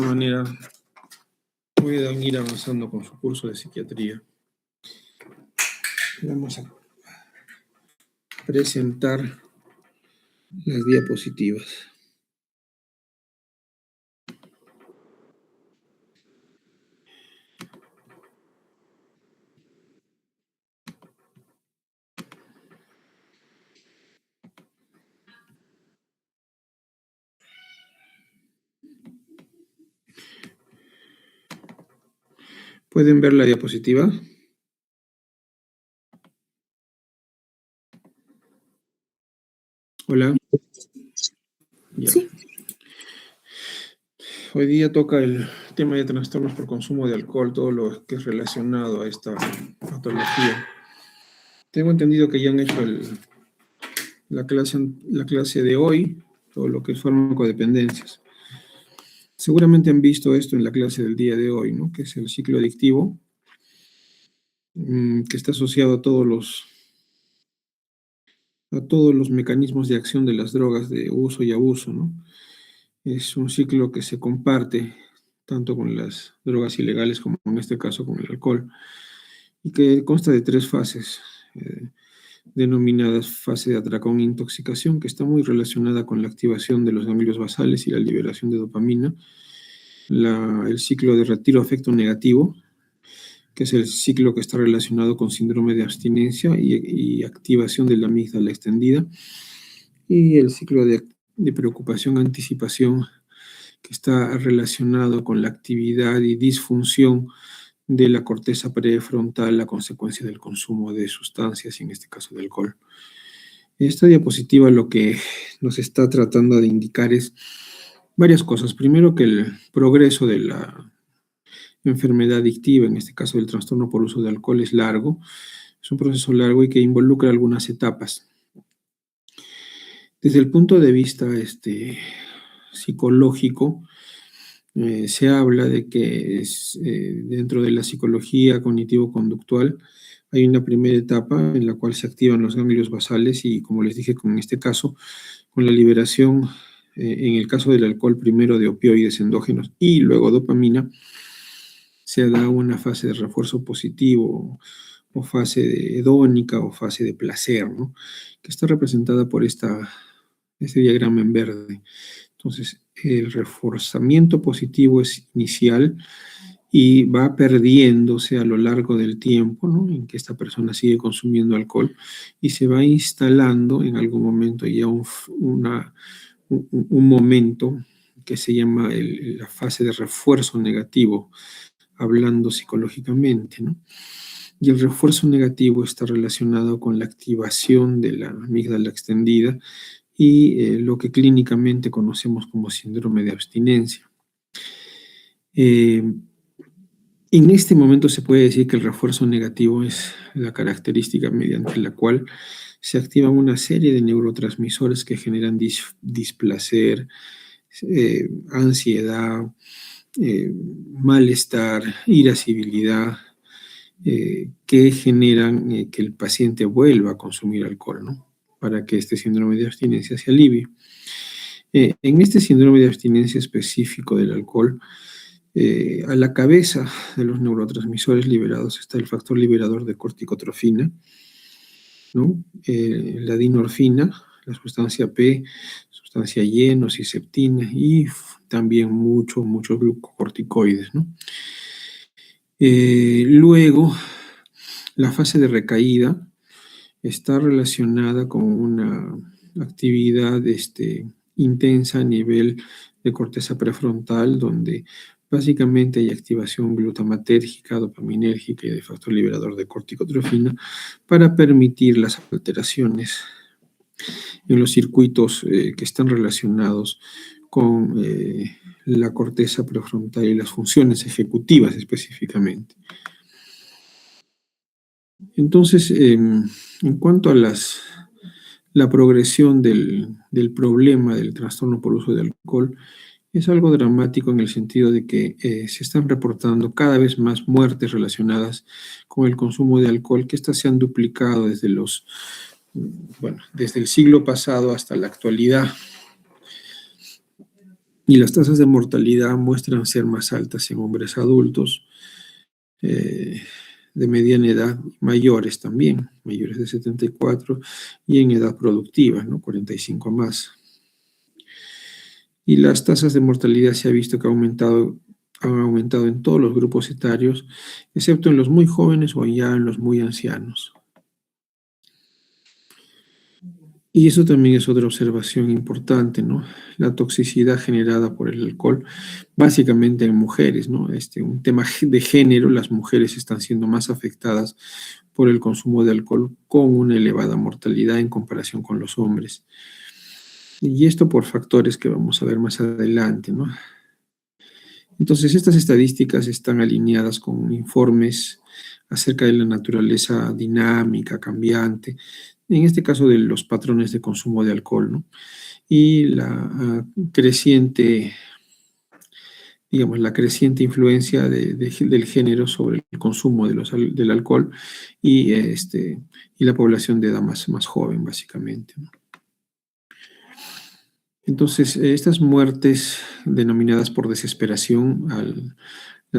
manera puedan ir avanzando con su curso de psiquiatría. Vamos a presentar las diapositivas. ¿Pueden ver la diapositiva? Hola. Ya. Sí. Hoy día toca el tema de trastornos por consumo de alcohol, todo lo que es relacionado a esta patología. Tengo entendido que ya han hecho la clase de hoy, todo lo que es farmacodependencias. Seguramente han visto esto en la clase del día de hoy, ¿no? Que es el ciclo adictivo, que está asociado a todos los mecanismos de acción de las drogas de uso y abuso, ¿no? Es un ciclo que se comparte tanto con las drogas ilegales como en este caso con el alcohol, y que consta de 3 fases, denominadas fase de atracón e intoxicación, que está muy relacionada con la activación de los ganglios basales y la liberación de dopamina, el ciclo de retiro afecto negativo, que es el ciclo que está relacionado con síndrome de abstinencia y activación de la amígdala extendida, y el ciclo de preocupación-anticipación, que está relacionado con la actividad y disfunción de la corteza prefrontal a consecuencia del consumo de sustancias, y en este caso de alcohol. Esta diapositiva lo que nos está tratando de indicar es varias cosas. Primero, que el progreso de la enfermedad adictiva, en este caso del trastorno por uso de alcohol, es largo. Es un proceso largo y que involucra algunas etapas. Desde el punto de vista psicológico, se habla de que dentro de la psicología cognitivo-conductual hay una primera etapa en la cual se activan los ganglios basales y, como les dije, con este caso, con la liberación, en el caso del alcohol, primero de opioides endógenos y luego dopamina, se da una fase de refuerzo positivo o fase hedónica o fase de placer, ¿no? Que está representada por este diagrama en verde. Entonces, el reforzamiento positivo es inicial y va perdiéndose a lo largo del tiempo, ¿no? En que esta persona sigue consumiendo alcohol y se va instalando en algún momento ya un momento que se llama la fase de refuerzo negativo, hablando psicológicamente, ¿no? Y el refuerzo negativo está relacionado con la activación de la amígdala extendida y lo que clínicamente conocemos como síndrome de abstinencia. En este momento se puede decir que el refuerzo negativo es la característica mediante la cual se activan una serie de neurotransmisores que generan displacer, ansiedad, malestar, irascibilidad, que generan que el paciente vuelva a consumir alcohol, ¿no? Para que este síndrome de abstinencia se alivie. En este síndrome de abstinencia específico del alcohol, a la cabeza de los neurotransmisores liberados está el factor liberador de corticotrofina, ¿no? La dinorfina, la sustancia P, sustancia Y, nociceptina y también muchos glucocorticoides, ¿no? Luego, la fase de recaída está relacionada con una actividad intensa a nivel de corteza prefrontal, donde básicamente hay activación glutamatérgica, dopaminérgica y de factor liberador de corticotrofina para permitir las alteraciones en los circuitos que están relacionados con la corteza prefrontal y las funciones ejecutivas específicamente. Entonces, en cuanto a la progresión del problema del trastorno por uso de alcohol, es algo dramático en el sentido de que se están reportando cada vez más muertes relacionadas con el consumo de alcohol, que estas se han duplicado desde el siglo pasado hasta la actualidad. Y las tasas de mortalidad muestran ser más altas en hombres adultos, de mediana edad, mayores también, mayores de 74, y en edad productiva, ¿no? 45 más. Y las tasas de mortalidad se ha visto que han aumentado en todos los grupos etarios, excepto en los muy jóvenes o ya en los muy ancianos. Y eso también es otra observación importante, ¿no? La toxicidad generada por el alcohol, básicamente en mujeres, ¿no? Un tema de género, las mujeres están siendo más afectadas por el consumo de alcohol con una elevada mortalidad en comparación con los hombres. Y esto por factores que vamos a ver más adelante, ¿no? Entonces, estas estadísticas están alineadas con informes acerca de la naturaleza dinámica, cambiante, en este caso de los patrones de consumo de alcohol, ¿no? Y creciente, digamos, la creciente influencia del género sobre el consumo del alcohol y la población de edad más joven, básicamente, ¿no? Entonces, estas muertes denominadas por desesperación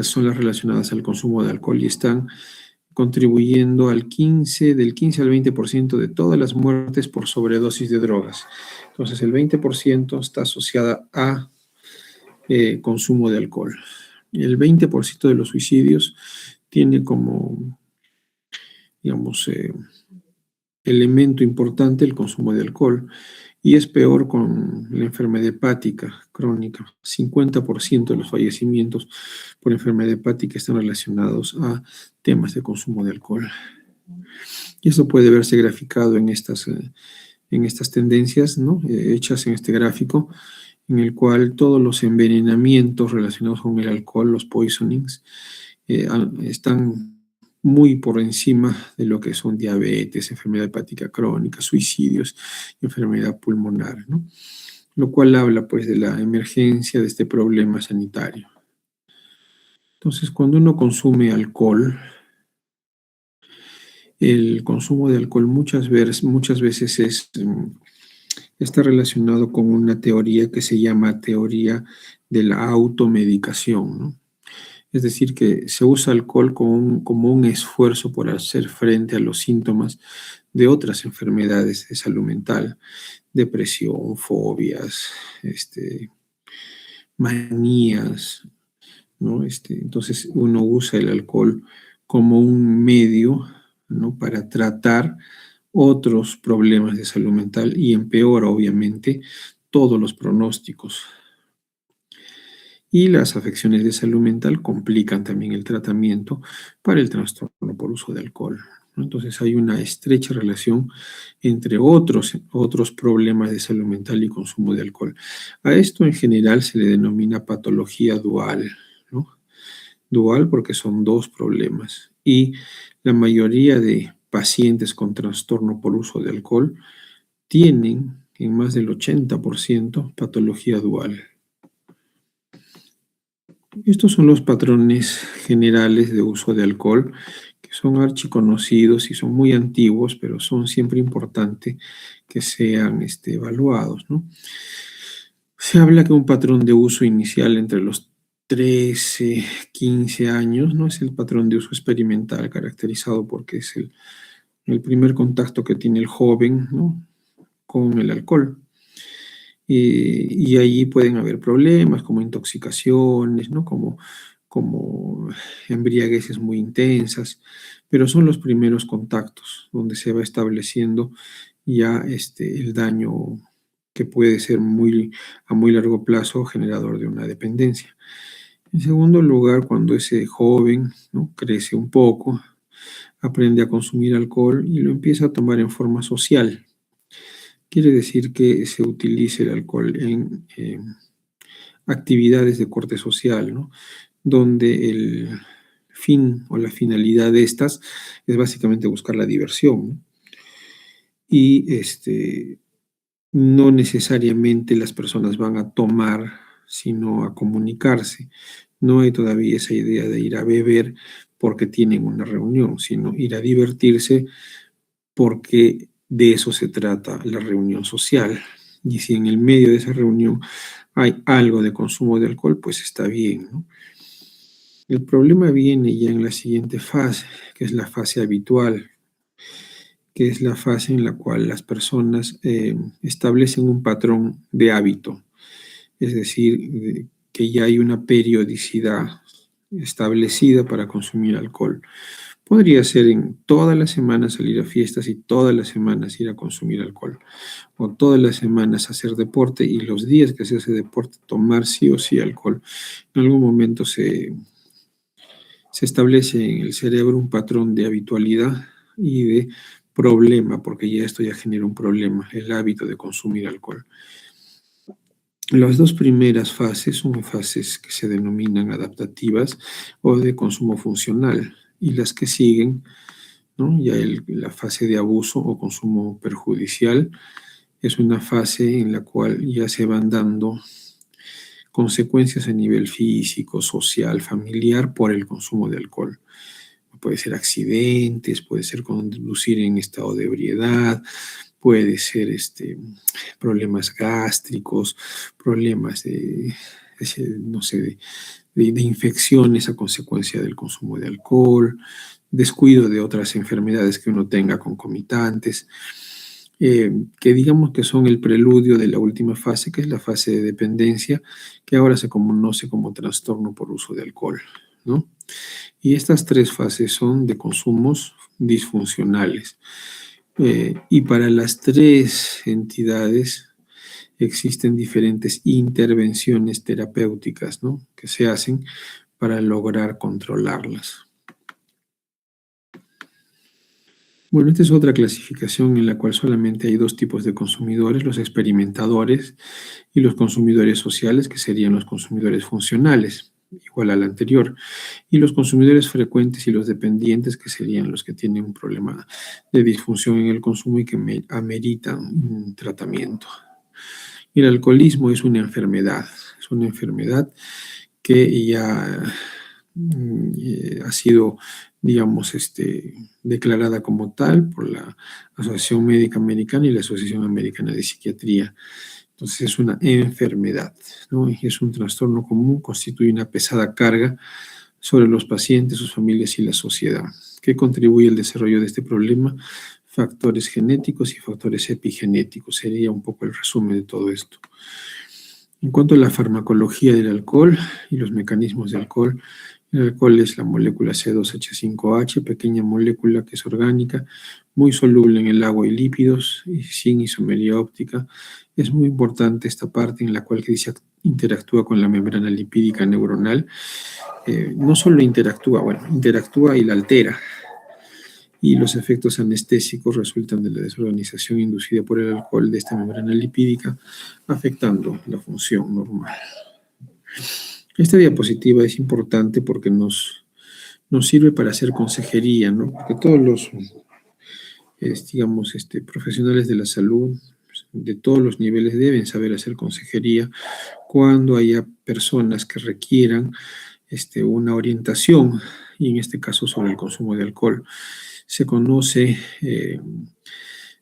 son las relacionadas al consumo de alcohol y están contribuyendo del 15 al 20% de todas las muertes por sobredosis de drogas. Entonces, el 20% está asociada a consumo de alcohol. El 20% de los suicidios tiene como, digamos, elemento importante el consumo de alcohol. Y es peor con la enfermedad hepática crónica. 50% de los fallecimientos por enfermedad hepática están relacionados a temas de consumo de alcohol. Y eso puede verse graficado en estas tendencias, ¿no? Hechas en este gráfico, en el cual todos los envenenamientos relacionados con el alcohol, los poisonings, están muy por encima de lo que son diabetes, enfermedad hepática crónica, suicidios y enfermedad pulmonar, ¿no? Lo cual habla pues de la emergencia de este problema sanitario. Entonces, cuando uno consume alcohol, el consumo de alcohol muchas veces está relacionado con una teoría que se llama teoría de la automedicación, ¿no? Es decir, que se usa alcohol como un esfuerzo por hacer frente a los síntomas de otras enfermedades de salud mental, depresión, fobias, manías, ¿no? Entonces uno usa el alcohol como un medio, ¿no? Para tratar otros problemas de salud mental y empeora, obviamente, todos los pronósticos. Y las afecciones de salud mental complican también el tratamiento para el trastorno por uso de alcohol, ¿no? Entonces hay una estrecha relación entre otros problemas de salud mental y consumo de alcohol. A esto en general se le denomina patología dual, ¿no? Dual porque son dos problemas. Y la mayoría de pacientes con trastorno por uso de alcohol tienen en más del 80% patología dual. Estos son los patrones generales de uso de alcohol, que son archiconocidos y son muy antiguos, pero son siempre importantes que sean evaluados, ¿no? Se habla que un patrón de uso inicial entre los 13, 15 años, ¿no? Es el patrón de uso experimental caracterizado porque es el primer contacto que tiene el joven, ¿no? Con el alcohol. Y allí pueden haber problemas como intoxicaciones, ¿no? Como embriagueces muy intensas, pero son los primeros contactos donde se va estableciendo ya el daño que puede ser a muy largo plazo generador de una dependencia. En segundo lugar, cuando ese joven, ¿no? Crece un poco, aprende a consumir alcohol y lo empieza a tomar en forma social. Quiere decir que se utilice el alcohol en actividades de corte social, ¿no? Donde el fin o la finalidad de estas es básicamente buscar la diversión, ¿no? Y no necesariamente las personas van a tomar, sino a comunicarse. No hay todavía esa idea de ir a beber porque tienen una reunión, sino ir a divertirse porque de eso se trata la reunión social. Y si en el medio de esa reunión hay algo de consumo de alcohol, pues está bien, ¿no? El problema viene ya en la siguiente fase, que es la fase habitual, que es la fase en la cual las personas establecen un patrón de hábito, es decir, que ya hay una periodicidad establecida para consumir alcohol. Podría ser en todas las semanas salir a fiestas y todas las semanas ir a consumir alcohol, o todas las semanas hacer deporte y los días que se hace deporte tomar sí o sí alcohol. En algún momento se establece en el cerebro un patrón de habitualidad y de problema, porque ya esto ya genera un problema, el hábito de consumir alcohol. Las dos primeras fases son fases que se denominan adaptativas o de consumo funcional, y las que siguen, ¿no? Ya la fase de abuso o consumo perjudicial es una fase en la cual ya se van dando consecuencias a nivel físico, social, familiar por el consumo de alcohol. Puede ser accidentes, puede ser conducir en estado de ebriedad, puede ser problemas gástricos, problemas no sé, de infecciones a consecuencia del consumo de alcohol, descuido de otras enfermedades que uno tenga concomitantes, que digamos que son el preludio de la última fase, que es la fase de dependencia, que ahora se conoce como trastorno por uso de alcohol, ¿no? Y estas tres fases son de consumos disfuncionales. Y para las tres entidades existen diferentes intervenciones terapéuticas, ¿no?, que se hacen para lograr controlarlas. Bueno, esta es otra clasificación en la cual solamente hay dos tipos de consumidores, los experimentadores y los consumidores sociales, que serían los consumidores funcionales, igual al anterior, y los consumidores frecuentes y los dependientes, que serían los que tienen un problema de disfunción en el consumo y que ameritan un tratamiento. El alcoholismo es una enfermedad que ya ha sido, digamos, declarada como tal por la Asociación Médica Americana y la Asociación Americana de Psiquiatría. Entonces es una enfermedad, ¿no? Y es un trastorno común, constituye una pesada carga sobre los pacientes, sus familias y la sociedad. ¿Qué contribuye al desarrollo de este problema? Factores genéticos y factores epigenéticos. Sería un poco el resumen de todo esto. En cuanto a la farmacología del alcohol y los mecanismos del alcohol, el alcohol es la molécula C2H5H, pequeña molécula que es orgánica, muy soluble en el agua y lípidos y sin isomería óptica. Es muy importante esta parte en la cual que dice interactúa con la membrana lipídica neuronal. No solo interactúa y la altera. Y los efectos anestésicos resultan de la desorganización inducida por el alcohol de esta membrana lipídica, afectando la función normal. Esta diapositiva es importante porque nos sirve para hacer consejería, ¿no? Porque todos los, profesionales de la salud, de todos los niveles, deben saber hacer consejería cuando haya personas que requieran una orientación, y en este caso sobre el consumo de alcohol. Se conoce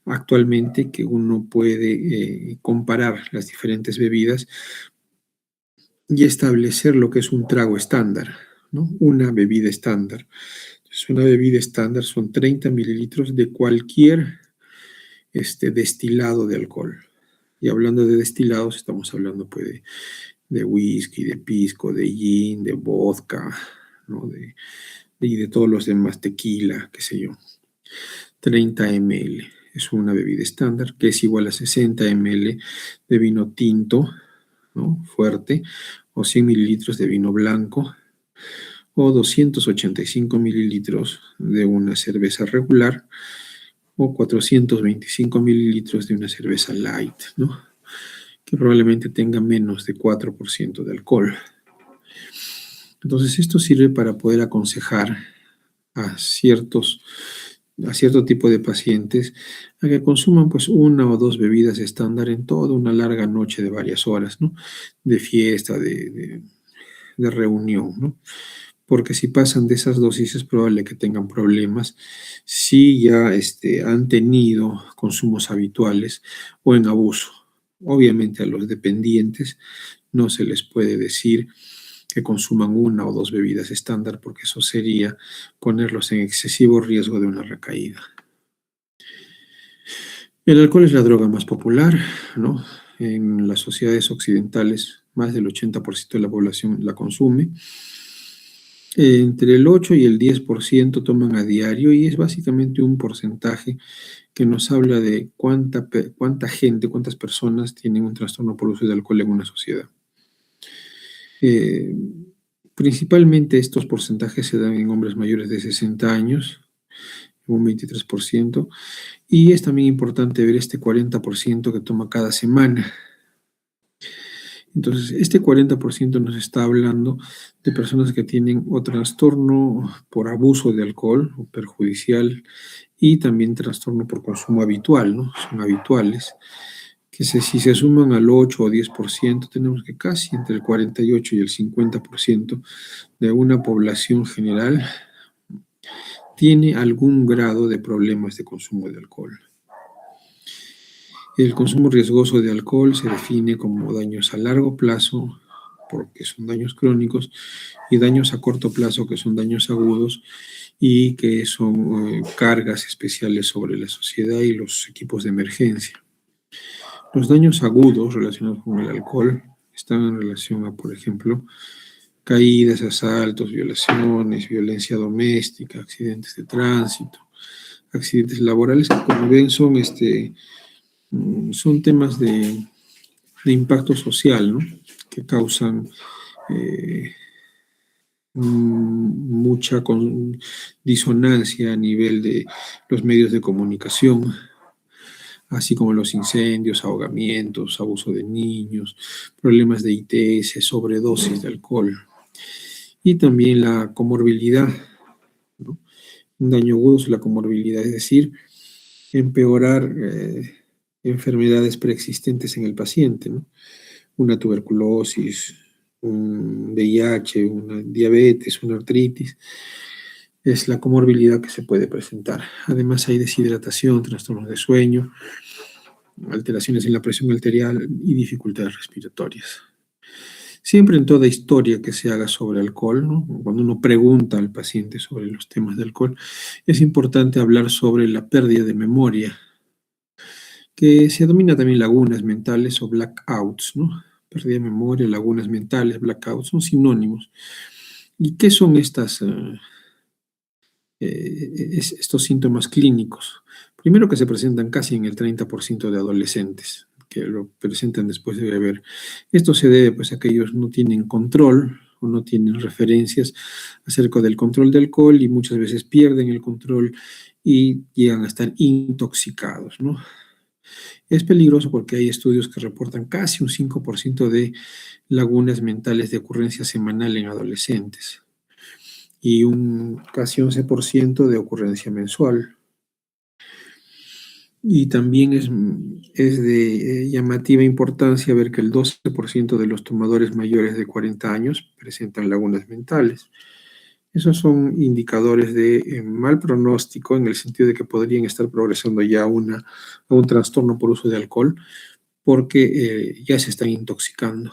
actualmente que uno puede comparar las diferentes bebidas y establecer lo que es un trago estándar, ¿no? Una bebida estándar. Entonces, una bebida estándar son 30 mililitros de cualquier destilado de alcohol. Y hablando de destilados, estamos hablando pues, de whisky, de pisco, de gin, de vodka, ¿no? Y de todos los demás, tequila, qué sé yo. 30 ml es una bebida estándar, que es igual a 60 ml de vino tinto, ¿no?, fuerte, o 100 mililitros de vino blanco, o 285 mililitros de una cerveza regular, o 425 mililitros de una cerveza light, ¿no?, que probablemente tenga menos de 4% de alcohol. Entonces, esto sirve para poder aconsejar a cierto tipo de pacientes a que consuman pues una o dos bebidas estándar en toda una larga noche de varias horas, ¿no?, de fiesta, de reunión, ¿no? Porque si pasan de esas dosis es probable que tengan problemas si ya han tenido consumos habituales o en abuso. Obviamente a los dependientes no se les puede decir que consuman una o dos bebidas estándar, porque eso sería ponerlos en excesivo riesgo de una recaída. El alcohol es la droga más popular, ¿no? En las sociedades occidentales, más del 80% de la población la consume. Entre el 8 y el 10% toman a diario y es básicamente un porcentaje que nos habla de cuánta gente, cuántas personas tienen un trastorno por uso de alcohol en una sociedad. Eh, Principalmente estos porcentajes se dan en hombres mayores de 60 años, un 23%, y es también importante ver este 40% que toma cada semana. Entonces, este 40% nos está hablando de personas que tienen o trastorno por abuso de alcohol o perjudicial y también trastorno por consumo habitual, ¿no? Son habituales, que si se suman al 8 o 10%, tenemos que casi entre el 48 y el 50% de una población general tiene algún grado de problemas de consumo de alcohol. El consumo riesgoso de alcohol se define como daños a largo plazo, porque son daños crónicos, y daños a corto plazo, que son daños agudos y que son cargas especiales sobre la sociedad y los equipos de emergencia. Los daños agudos relacionados con el alcohol están en relación a, por ejemplo, caídas, asaltos, violaciones, violencia doméstica, accidentes de tránsito, accidentes laborales, que como ven son temas de impacto social, ¿no? Que causan mucha disonancia a nivel de los medios de comunicación, así como los incendios, ahogamientos, abuso de niños, problemas de ITS, sobredosis de alcohol y también la comorbilidad, ¿no? Un daño agudo es la comorbilidad, es decir, empeorar enfermedades preexistentes en el paciente, ¿no? Una tuberculosis, un VIH, una diabetes, una artritis, es la comorbilidad que se puede presentar. Además hay deshidratación, trastornos de sueño, alteraciones en la presión arterial y dificultades respiratorias. Siempre en toda historia que se haga sobre alcohol, ¿no? Cuando uno pregunta al paciente sobre los temas de alcohol, es importante hablar sobre la pérdida de memoria, que se denomina también lagunas mentales o blackouts, ¿no? Pérdida de memoria, lagunas mentales, blackouts, son sinónimos. ¿Y qué son estos síntomas clínicos? Primero, que se presentan casi en el 30% de adolescentes, que lo presentan después de beber. Esto se debe pues a que ellos no tienen control o no tienen referencias acerca del control de alcohol y muchas veces pierden el control y llegan a estar intoxicados, ¿no? Es peligroso porque hay estudios que reportan casi un 5% de lagunas mentales de ocurrencia semanal en adolescentes y casi 11% de ocurrencia mensual. Y también es de llamativa importancia ver que el 12% de los tomadores mayores de 40 años presentan lagunas mentales. Esos son indicadores de mal pronóstico en el sentido de que podrían estar progresando ya a un trastorno por uso de alcohol porque ya se están intoxicando.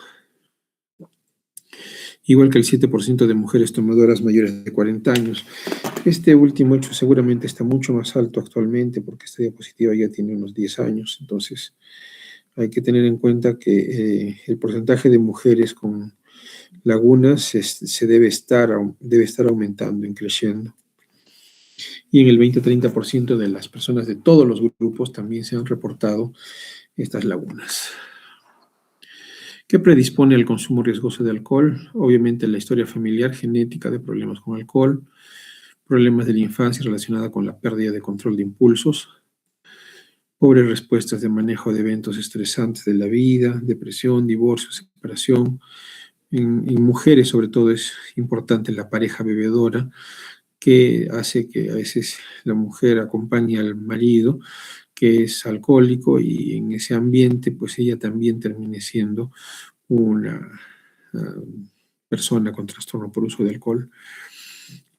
Igual que el 7% de mujeres tomadoras mayores de 40 años. Este último hecho seguramente está mucho más alto actualmente porque esta diapositiva ya tiene unos 10 años. Entonces hay que tener en cuenta que el porcentaje de mujeres con lagunas se debe estar aumentando, creciendo. Y en el 20-30% de las personas de todos los grupos también se han reportado estas lagunas. ¿Qué predispone al consumo riesgoso de alcohol? Obviamente la historia familiar, genética de problemas con alcohol, problemas de la infancia relacionada con la pérdida de control de impulsos, pobres respuestas de manejo de eventos estresantes de la vida, depresión, divorcio, separación. En mujeres sobre todo es importante la pareja bebedora, que hace que a veces la mujer acompañe al marido, que es alcohólico, y en ese ambiente pues ella también termine siendo una persona con trastorno por uso de alcohol.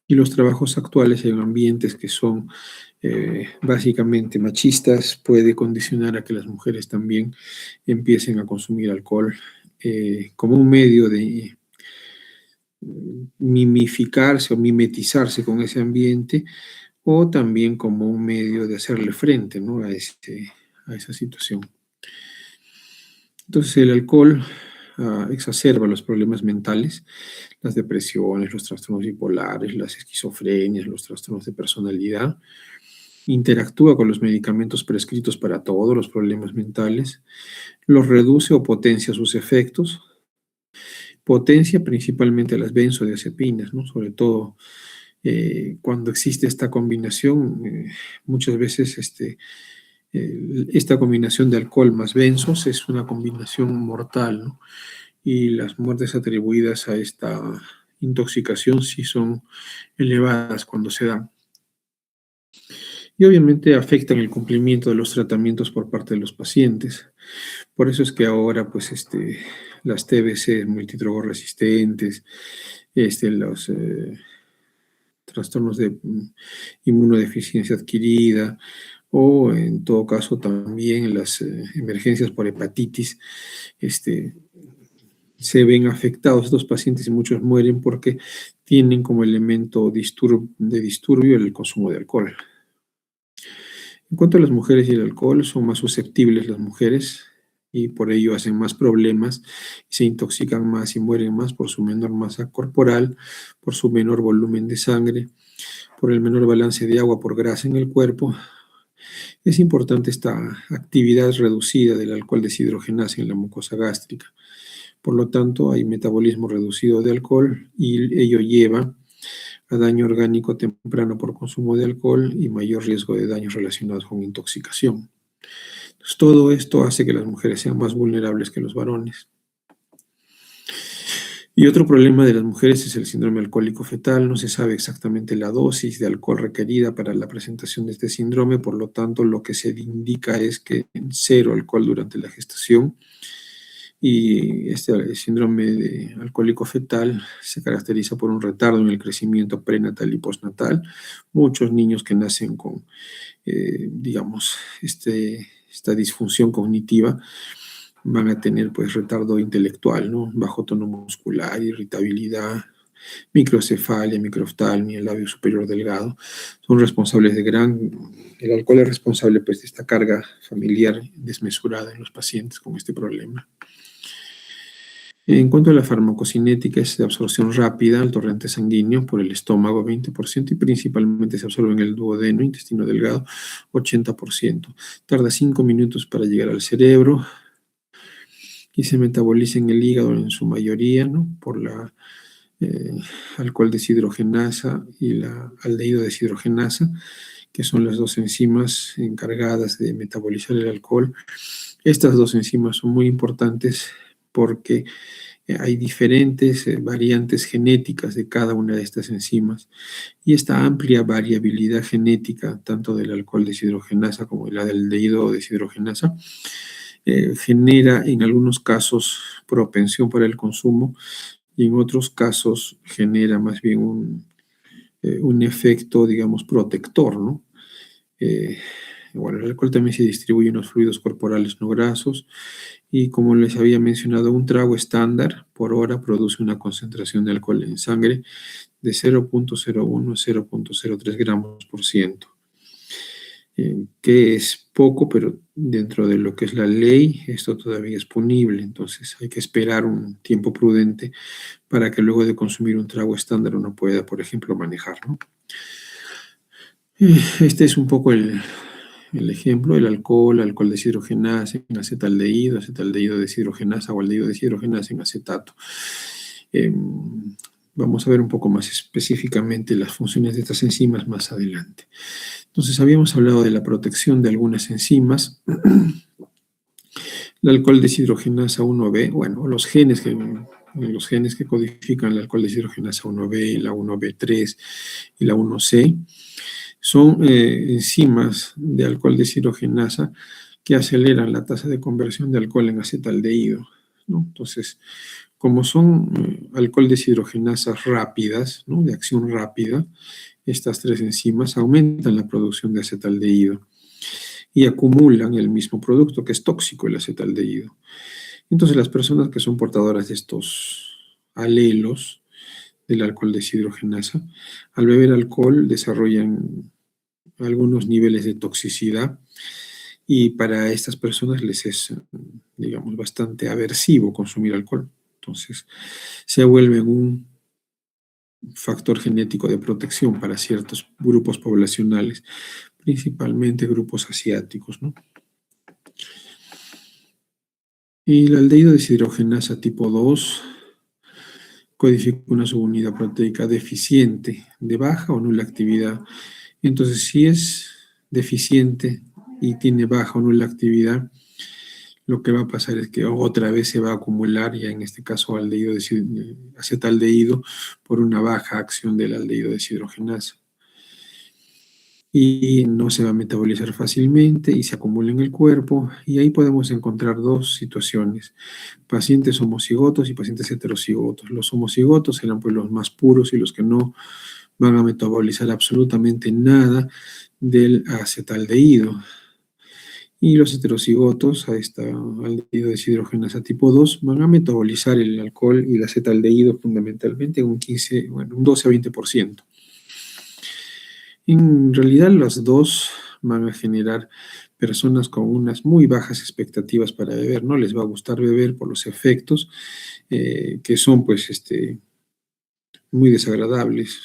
Y los trabajos actuales en ambientes que son básicamente machistas puede condicionar a que las mujeres también empiecen a consumir alcohol como un medio de mimificarse o mimetizarse con ese ambiente, o también como un medio de hacerle frente, ¿no? A esa situación. Entonces el alcohol exacerba los problemas mentales, las depresiones, los trastornos bipolares, las esquizofrenias, los trastornos de personalidad. Interactúa con los medicamentos prescritos para todos los problemas mentales, los reduce o potencia sus efectos, potencia principalmente las benzodiazepinas, ¿no? Sobre todo cuando existe esta combinación, muchas veces esta combinación de alcohol más benzos es una combinación mortal, ¿no? Y las muertes atribuidas a esta intoxicación sí son elevadas cuando se dan. Y obviamente afectan el cumplimiento de los tratamientos por parte de los pacientes. Por eso es que ahora, pues, las TBC multidrogorresistentes, los trastornos de inmunodeficiencia adquirida, o en todo caso también las emergencias por hepatitis, se ven afectados estos pacientes y muchos mueren porque tienen como elemento de disturbio el consumo de alcohol. En cuanto a las mujeres y el alcohol, son más susceptibles las mujeres y por ello hacen más problemas, se intoxican más y mueren más por su menor masa corporal, por su menor volumen de sangre, por el menor balance de agua por grasa en el cuerpo. Es importante esta actividad reducida del alcohol deshidrogenasa en la mucosa gástrica. Por lo tanto, hay metabolismo reducido de alcohol y ello lleva a daño orgánico temprano por consumo de alcohol y mayor riesgo de daños relacionados con intoxicación. Entonces, todo esto hace que las mujeres sean más vulnerables que los varones. Y otro problema de las mujeres es el síndrome alcohólico fetal. No se sabe exactamente la dosis de alcohol requerida para la presentación de este síndrome, por lo tanto, lo que se indica es que cero alcohol durante la gestación. Y este síndrome de alcohólico fetal se caracteriza por un retardo en el crecimiento prenatal y postnatal. Muchos niños que nacen con, esta disfunción cognitiva van a tener pues retardo intelectual, ¿no? Bajo tono muscular, irritabilidad, microcefalia, microftalmia, labio superior delgado. Son responsables el alcohol es responsable pues de esta carga familiar desmesurada en los pacientes con este problema. En cuanto a la farmacocinética, es de absorción rápida al torrente sanguíneo por el estómago 20% y principalmente se absorbe en el duodeno, intestino delgado, 80%. Tarda 5 minutos para llegar al cerebro y se metaboliza en el hígado en su mayoría, ¿no? Por la alcohol deshidrogenasa y la aldehído deshidrogenasa, que son las dos enzimas encargadas de metabolizar el alcohol. Estas dos enzimas son muy importantes porque hay diferentes variantes genéticas de cada una de estas enzimas y esta amplia variabilidad genética, tanto del alcohol deshidrogenasa como de la aldehído deshidrogenasa, genera en algunos casos propensión para el consumo y en otros casos genera más bien un efecto, digamos, protector, ¿no? Bueno, el alcohol también se distribuye en los fluidos corporales no grasos y como les había mencionado, un trago estándar por hora produce una concentración de alcohol en sangre de 0.01 a 0.03 gramos por ciento, que es poco, pero dentro de lo que es la ley, esto todavía es punible, entonces hay que esperar un tiempo prudente para que luego de consumir un trago estándar uno pueda, por ejemplo, manejar, ¿no? Este es un poco el ejemplo, el alcohol deshidrogenasa en acetaldehído deshidrogenasa o aldehído deshidrogenasa en acetato. Vamos a ver un poco más específicamente las funciones de estas enzimas más adelante. Entonces, habíamos hablado de la protección de algunas enzimas. El alcohol deshidrogenasa 1B, bueno, los genes que codifican el alcohol deshidrogenasa 1B, la 1B3 y la 1C, son enzimas de alcohol deshidrogenasa que aceleran la tasa de conversión de alcohol en acetaldehído, ¿no? Entonces, como son alcohol deshidrogenasas rápidas, ¿no? De acción rápida, estas tres enzimas aumentan la producción de acetaldehído y acumulan el mismo producto que es tóxico, el acetaldehído. Entonces, las personas que son portadoras de estos alelos del alcohol deshidrogenasa, al beber alcohol desarrollan algunos niveles de toxicidad y para estas personas les es, digamos, bastante aversivo consumir alcohol. Entonces, se vuelve un factor genético de protección para ciertos grupos poblacionales, principalmente grupos asiáticos, ¿no? Y el aldehído deshidrogenasa tipo 2 codifica una subunidad proteica deficiente, de baja o nula actividad. Entonces, si es deficiente y tiene baja o nula actividad, lo que va a pasar es que otra vez se va a acumular, ya en este caso acetaldehído, por una baja acción del aldehído deshidrogenasa. Y no se va a metabolizar fácilmente y se acumula en el cuerpo. Y ahí podemos encontrar dos situaciones: pacientes homocigotos y pacientes heterocigotos. Los homocigotos serán pues los más puros y los que no van a metabolizar absolutamente nada del acetaldehído. Y los heterocigotos, a esta aldehído deshidrogenasa tipo 2, van a metabolizar el alcohol y el acetaldehído fundamentalmente un 15, bueno, un 12 a 20%. En realidad, las dos van a generar personas con unas muy bajas expectativas para beber. No les va a gustar beber por los efectos que son, pues, muy desagradables.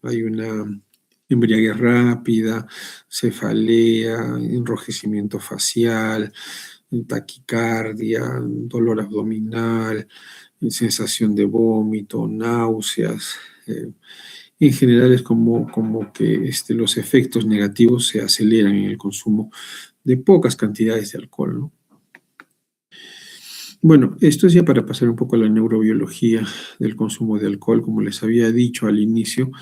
Hay una embriaguez rápida, cefalea, enrojecimiento facial, taquicardia, dolor abdominal, sensación de vómito, náuseas. En general es como que los efectos negativos se aceleran en el consumo de pocas cantidades de alcohol, ¿no? Bueno, esto es ya para pasar un poco a la neurobiología del consumo de alcohol. Como les había dicho al inicio,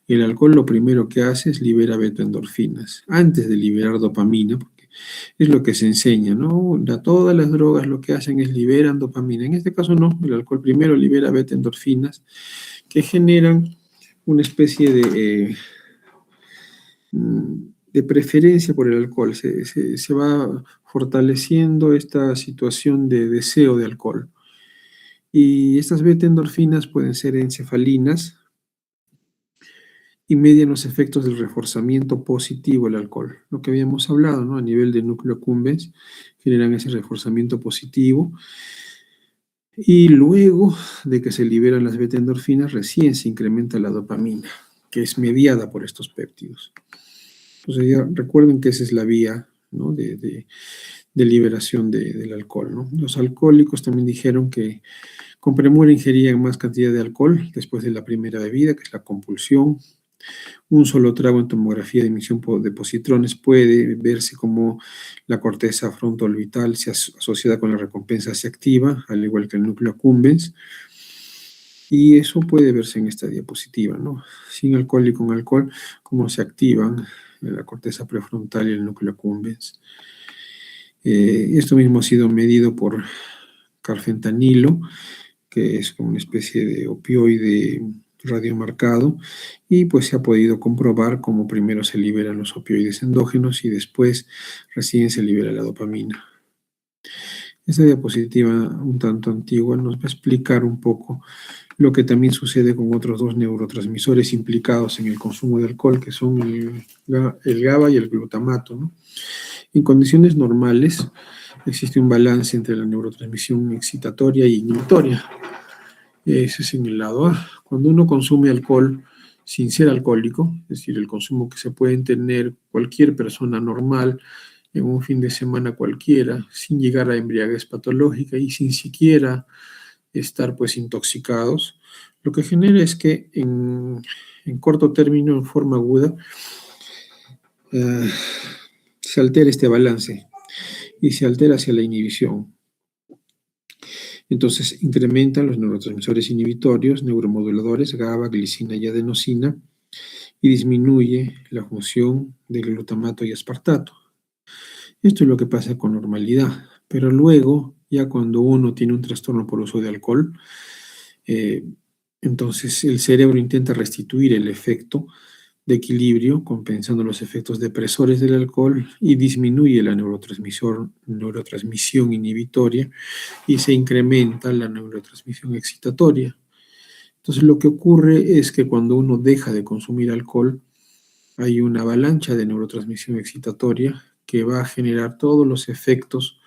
el alcohol lo primero que hace es libera beta-endorfinas, antes de liberar dopamina, porque es lo que se enseña, ¿no? Todas las drogas lo que hacen es liberan dopamina. En este caso no, el alcohol primero libera beta-endorfinas que generan una especie de preferencia por el alcohol. Se va fortaleciendo esta situación de deseo de alcohol. Y estas beta-endorfinas pueden ser encefalinas y median los efectos del reforzamiento positivo del alcohol. Lo que habíamos hablado, ¿no? A nivel de núcleo accumbens, generan ese reforzamiento positivo. Y luego de que se liberan las beta-endorfinas, recién se incrementa la dopamina, que es mediada por estos péptidos. Entonces ya recuerden que esa es la vía, ¿no? de liberación del alcohol, ¿no? Los alcohólicos también dijeron que con premura ingerían más cantidad de alcohol después de la primera bebida, que es la compulsión. Un solo trago en tomografía de emisión de positrones puede verse como la corteza frontoorbital se asociada con la recompensa se activa, al igual que el núcleo accumbens. Y eso puede verse en esta diapositiva, ¿no? Sin alcohol y con alcohol, cómo se activan la corteza prefrontal y el núcleo accumbens. Esto mismo ha sido medido por carfentanilo, que es como una especie de opioide radiomarcado, y pues se ha podido comprobar cómo primero se liberan los opioides endógenos y después recién se libera la dopamina. Esta diapositiva, un tanto antigua, nos va a explicar un poco lo que también sucede con otros dos neurotransmisores implicados en el consumo de alcohol, que son el GABA y el glutamato, ¿no? En condiciones normales existe un balance entre la neurotransmisión excitatoria y inhibitoria. Ese es en el lado A. Cuando uno consume alcohol sin ser alcohólico, es decir, el consumo que se puede tener cualquier persona normal en un fin de semana cualquiera, sin llegar a embriaguez patológica y sin siquiera estar pues intoxicados, lo que genera es que en corto término, en forma aguda, se altera este balance y se altera hacia la inhibición. Entonces incrementan los neurotransmisores inhibitorios, neuromoduladores, GABA, glicina y adenosina, y disminuye la función del glutamato y aspartato. Esto es lo que pasa con normalidad, pero luego, ya cuando uno tiene un trastorno por uso de alcohol, entonces el cerebro intenta restituir el efecto de equilibrio, compensando los efectos depresores del alcohol y disminuye la neurotransmisión inhibitoria y se incrementa la neurotransmisión excitatoria. Entonces, lo que ocurre es que cuando uno deja de consumir alcohol, hay una avalancha de neurotransmisión excitatoria que va a generar todos los efectos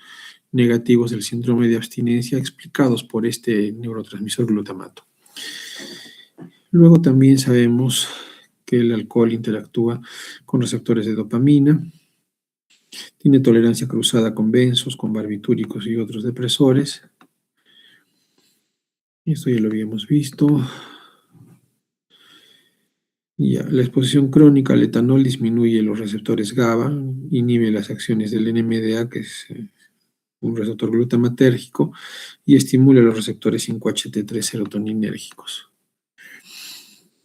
negativos del síndrome de abstinencia explicados por este neurotransmisor glutamato. Luego también sabemos que el alcohol interactúa con receptores de dopamina, tiene tolerancia cruzada con benzos, con barbitúricos y otros depresores. Esto ya lo habíamos visto. Ya, la exposición crónica al etanol disminuye los receptores GABA, inhibe las acciones del NMDA, que es un receptor glutamatérgico, y estimula los receptores 5-HT3 serotoninérgicos.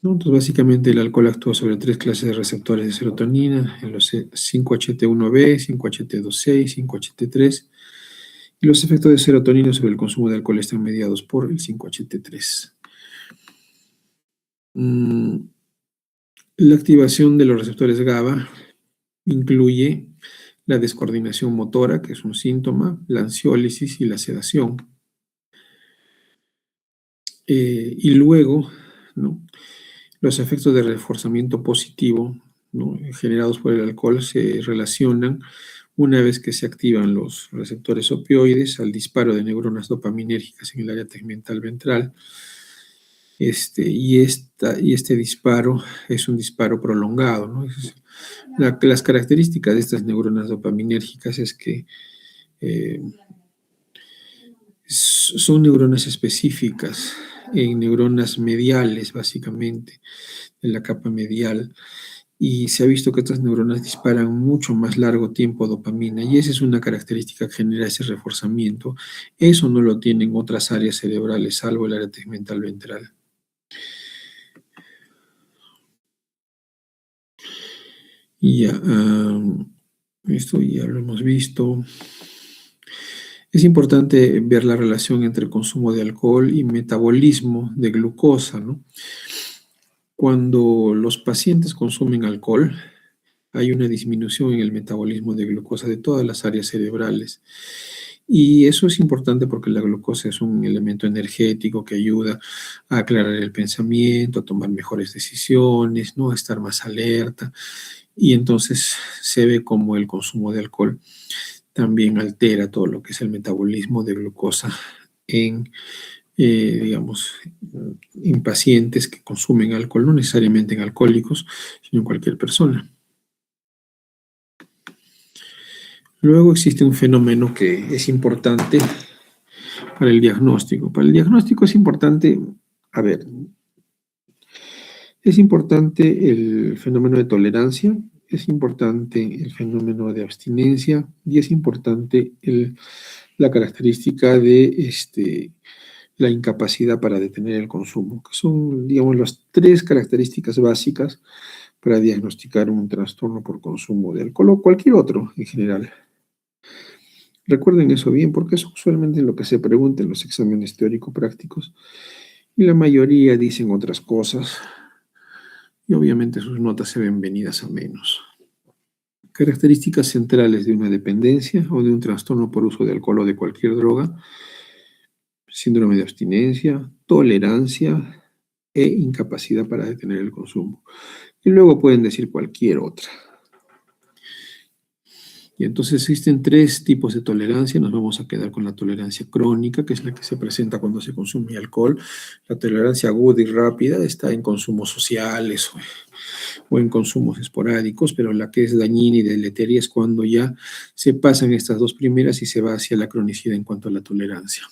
¿No? Entonces, básicamente el alcohol actúa sobre 3 clases de receptores de serotonina, en los 5-HT1B, 5-HT2C, 5-HT3, y los efectos de serotonina sobre el consumo de alcohol están mediados por el 5-HT3. La activación de los receptores GABA incluye la descoordinación motora, que es un síntoma, la ansiólisis y la sedación. Y luego, ¿no?, los efectos de reforzamiento positivo, ¿no?, generados por el alcohol se relacionan una vez que se activan los receptores opioides al disparo de neuronas dopaminérgicas en el área tegmental ventral. Y este disparo es un disparo prolongado, ¿no? Las características de estas neuronas dopaminérgicas es que son neuronas específicas, neuronas mediales, básicamente, en la capa medial, y se ha visto que estas neuronas disparan mucho más largo tiempo dopamina, y esa es una característica que genera ese reforzamiento. Eso no lo tienen otras áreas cerebrales, salvo el área tegmental ventral. Ya, esto ya lo hemos visto. Es importante ver la relación entre el consumo de alcohol y metabolismo de glucosa, ¿no? Cuando los pacientes consumen alcohol, hay una disminución en el metabolismo de glucosa de todas las áreas cerebrales. Y eso es importante porque la glucosa es un elemento energético que ayuda a aclarar el pensamiento, a tomar mejores decisiones, ¿no?, a estar más alerta. Y entonces se ve como el consumo de alcohol también altera todo lo que es el metabolismo de glucosa en, digamos, en pacientes que consumen alcohol, no necesariamente en alcohólicos, sino en cualquier persona. Luego existe un fenómeno que es importante para el diagnóstico. Para el diagnóstico es importante, es importante el fenómeno de tolerancia, es importante el fenómeno de abstinencia y es importante la característica de la incapacidad para detener el consumo, que son, digamos, las 3 características básicas para diagnosticar un trastorno por consumo de alcohol o cualquier otro en general. Recuerden eso bien, porque es usualmente lo que se pregunta en los exámenes teórico-prácticos y la mayoría dicen otras cosas y obviamente sus notas se ven venidas a menos. Características centrales de una dependencia o de un trastorno por uso de alcohol o de cualquier droga: síndrome de abstinencia, tolerancia e incapacidad para detener el consumo. Y luego pueden decir cualquier otra. Y entonces existen 3 tipos de tolerancia. Nos vamos a quedar con la tolerancia crónica, que es la que se presenta cuando se consume alcohol. La tolerancia aguda y rápida está en consumos sociales o en consumos esporádicos, pero la que es dañina y deleteria es cuando ya se pasan estas 2 primeras y se va hacia la cronicidad en cuanto a la tolerancia.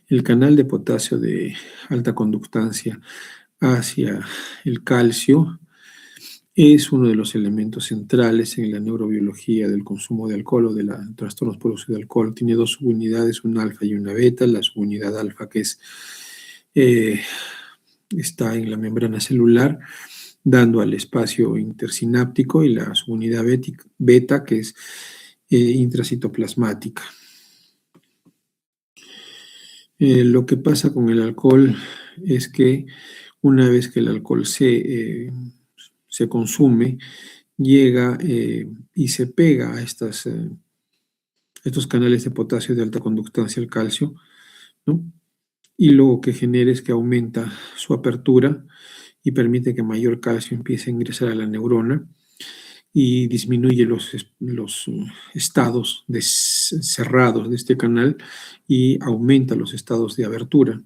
El canal de potasio de alta conductancia hacia el calcio es uno de los elementos centrales en la neurobiología del consumo de alcohol o de los trastornos por uso de alcohol. Tiene 2 subunidades, una alfa y una beta. La subunidad alfa, que está en la membrana celular, dando al espacio intersináptico, y la subunidad beta, que es intracitoplasmática. Lo que pasa con el alcohol es que una vez que el alcohol se se consume, llega y se pega a estos canales de potasio de alta conductancia al calcio, ¿no? Y lo que genera es que aumenta su apertura y permite que mayor calcio empiece a ingresar a la neurona y disminuye los estados cerrados de este canal y aumenta los estados de abertura.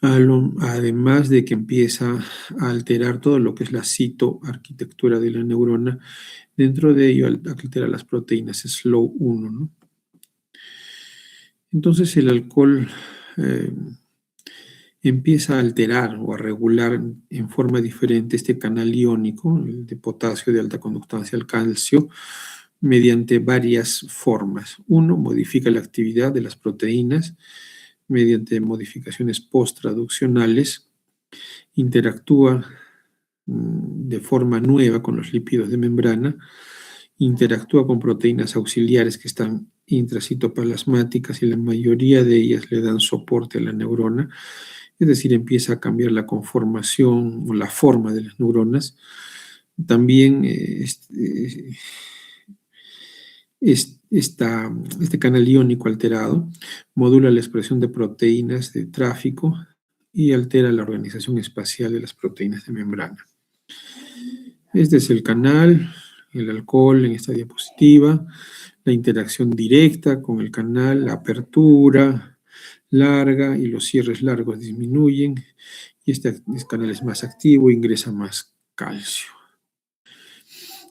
Además de que empieza a alterar todo lo que es la citoarquitectura de la neurona, dentro de ello altera las proteínas SLOW1, ¿no? Entonces el alcohol empieza a alterar o a regular en forma diferente este canal iónico, el de potasio de alta conductancia al calcio, mediante varias formas. Uno, modifica la actividad de las proteínas mediante modificaciones post-traduccionales, interactúa de forma nueva con los lípidos de membrana, interactúa con proteínas auxiliares que están intracitoplasmáticas y la mayoría de ellas le dan soporte a la neurona, es decir, empieza a cambiar la conformación o la forma de las neuronas. También este canal iónico alterado modula la expresión de proteínas de tráfico y altera la organización espacial de las proteínas de membrana. Este es el canal, el alcohol en esta diapositiva, la interacción directa con el canal, la apertura larga y los cierres largos disminuyen y este canal es más activo, ingresa más calcio.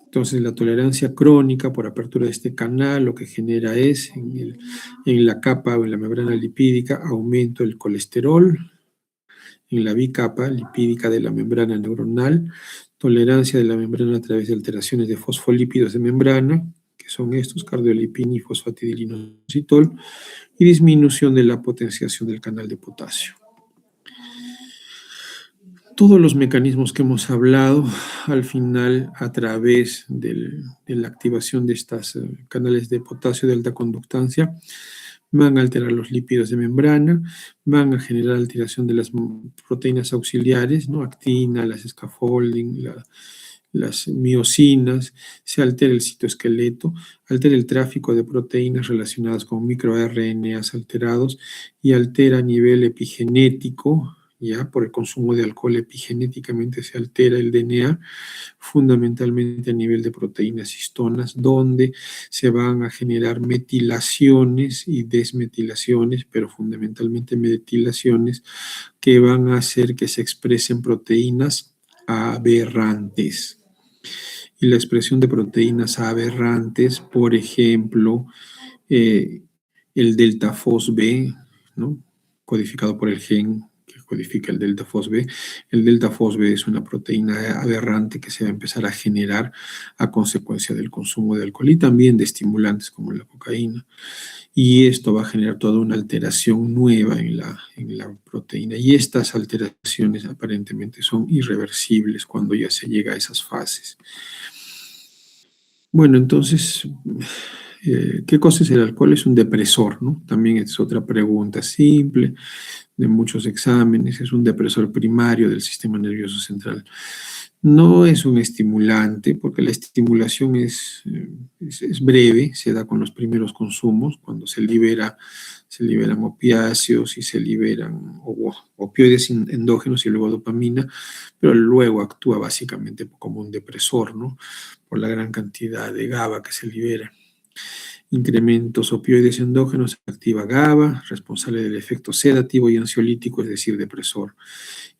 Entonces, la tolerancia crónica por apertura de este canal lo que genera es en la capa o en la membrana lipídica aumento del colesterol, en la bicapa lipídica de la membrana neuronal, tolerancia de la membrana a través de alteraciones de fosfolípidos de membrana, que son estos, cardiolipina y fosfatidilinositol, y disminución de la potenciación del canal de potasio. Todos los mecanismos que hemos hablado, al final, a través de la activación de estos canales de potasio de alta conductancia, van a alterar los lípidos de membrana, van a generar alteración de las proteínas auxiliares, ¿no? Actina, las scaffolding, las miosinas, se altera el citoesqueleto, altera el tráfico de proteínas relacionadas con microRNAs alterados y altera a nivel epigenético, ya por el consumo de alcohol epigenéticamente se altera el DNA, fundamentalmente a nivel de proteínas histonas, donde se van a generar metilaciones y desmetilaciones, pero fundamentalmente metilaciones que van a hacer que se expresen proteínas aberrantes. Y la expresión de proteínas aberrantes, por ejemplo, el delta FOSB, ¿no? Codificado por el gen que codifica el delta FOSB. El delta FOSB es una proteína aberrante que se va a empezar a generar a consecuencia del consumo de alcohol y también de estimulantes como la cocaína. Y esto va a generar toda una alteración nueva en la proteína. Y estas alteraciones aparentemente son irreversibles cuando ya se llega a esas fases. Bueno, entonces, ¿qué cosa es el alcohol? Es un depresor, ¿no? También es otra pregunta simple de muchos exámenes. Es un depresor primario del sistema nervioso central. No es un estimulante, porque la estimulación es breve, se da con los primeros consumos, cuando se liberan opiáceos y se liberan opioides endógenos y luego dopamina, pero luego actúa básicamente como un depresor, ¿no? Por la gran cantidad de GABA que se libera. Incrementos opioides endógenos, activa GABA, responsable del efecto sedativo y ansiolítico, es decir, depresor.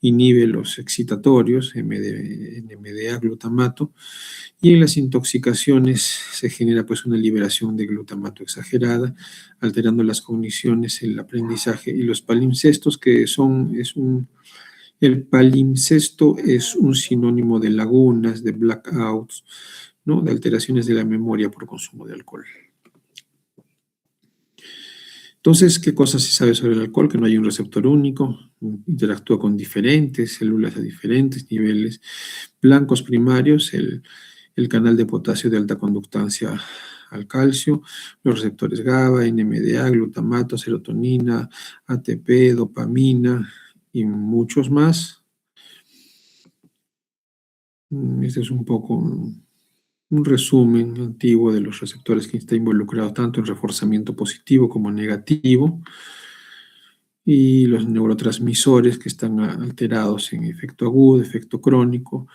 Inhibe los excitatorios, NMDA, glutamato, y en las intoxicaciones se genera pues una liberación de glutamato exagerada, alterando las cogniciones, el aprendizaje y los palimpsestos, el palimpsesto es un sinónimo de lagunas, de blackouts, ¿no? De alteraciones de la memoria por consumo de alcohol. Entonces, ¿qué cosas se sabe sobre el alcohol? Que no hay un receptor único, interactúa con diferentes células a diferentes niveles. Blancos primarios, el canal de potasio de alta conductancia al calcio, los receptores GABA, NMDA, glutamato, serotonina, ATP, dopamina y muchos más. Este es un poco un resumen antiguo de los receptores que está involucrado tanto en reforzamiento positivo como negativo y los neurotransmisores que están alterados en efecto agudo, efecto crónico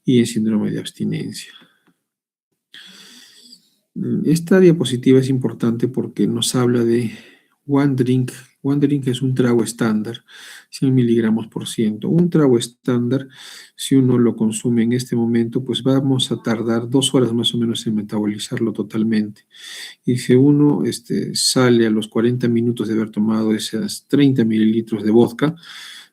y en síndrome de abstinencia. Esta diapositiva es importante porque nos habla de one drink. One drink es un trago estándar, 100 miligramos por ciento. Un trago estándar, si uno lo consume en este momento, pues vamos a tardar 2 horas más o menos en metabolizarlo totalmente. Y si uno sale a los 40 minutos de haber tomado esas 30 mililitros de vodka,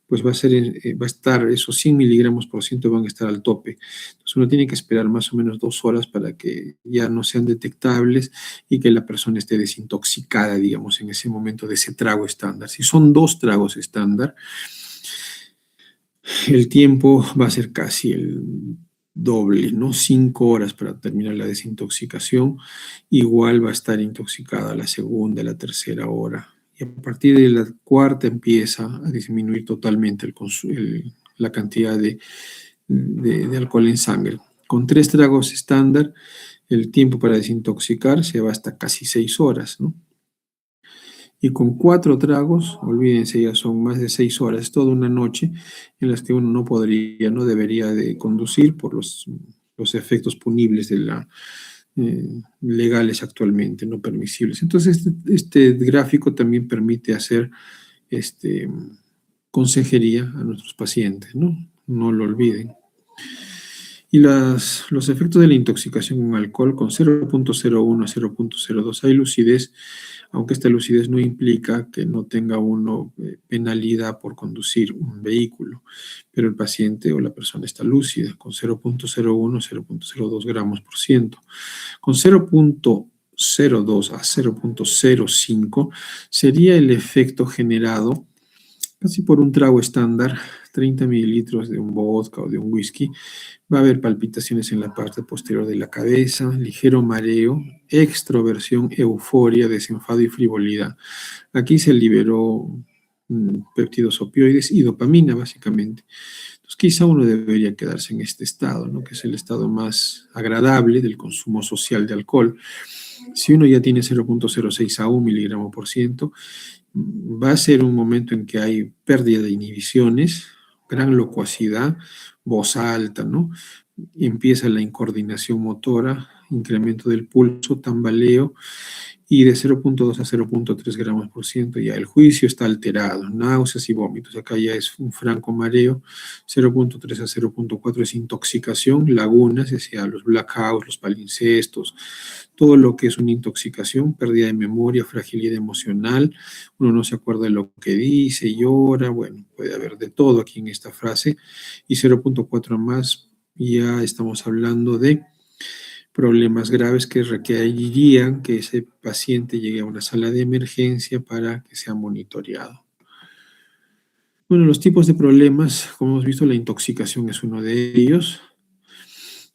pues va a estar, esos 100 miligramos por ciento van a estar al tope. Entonces uno tiene que esperar más o menos 2 horas para que ya no sean detectables y que la persona esté desintoxicada, digamos, en ese momento de ese trago estándar. Si son 2 tragos estándar, el tiempo va a ser casi el doble, ¿no? 5 horas para terminar la desintoxicación. Igual va a estar intoxicada la segunda, la tercera hora. Y a partir de la cuarta empieza a disminuir totalmente la cantidad de alcohol en sangre. Con 3 tragos estándar, el tiempo para desintoxicar se va hasta casi 6 horas, ¿no? Y con 4 tragos, olvídense, ya son más de 6 horas, es toda una noche en las que uno no debería de conducir por los efectos punibles legales actualmente, no permisibles. Entonces, este gráfico también permite hacer este, consejería a nuestros pacientes, ¿no? No lo olviden. Y los efectos de la intoxicación con alcohol con 0.01 a 0.02 hay lucidez, aunque esta lucidez no implica que no tenga uno penalidad por conducir un vehículo, pero el paciente o la persona está lúcida con 0.01 a 0.02 gramos por ciento. Con 0.02 a 0.05 sería el efecto generado casi por un trago estándar, 30 mililitros de un vodka o de un whisky. Va a haber palpitaciones en la parte posterior de la cabeza, ligero mareo, extroversión, euforia, desenfado y frivolidad. Aquí se liberó péptidos opioides y dopamina, básicamente. Entonces, quizá uno debería quedarse en este estado, ¿no? Que es el estado más agradable del consumo social de alcohol. Si uno ya tiene 0.06 a 1 miligramo por ciento, va a ser un momento en que hay pérdida de inhibiciones, gran locuacidad, voz alta, ¿no? Empieza la incoordinación motora, incremento del pulso, tambaleo, y de 0.2 a 0.3 gramos por ciento ya el juicio está alterado, náuseas y vómitos, acá ya es un franco mareo, 0.3 a 0.4 es intoxicación, lagunas, es decir, los blackouts, los palimpsestos, todo lo que es una intoxicación, pérdida de memoria, fragilidad emocional, uno no se acuerda de lo que dice, llora, bueno, puede haber de todo aquí en esta frase, y 0.4 más, ya estamos hablando de problemas graves que requerirían que ese paciente llegue a una sala de emergencia para que sea monitoreado. Bueno, los tipos de problemas, como hemos visto, la intoxicación es uno de ellos.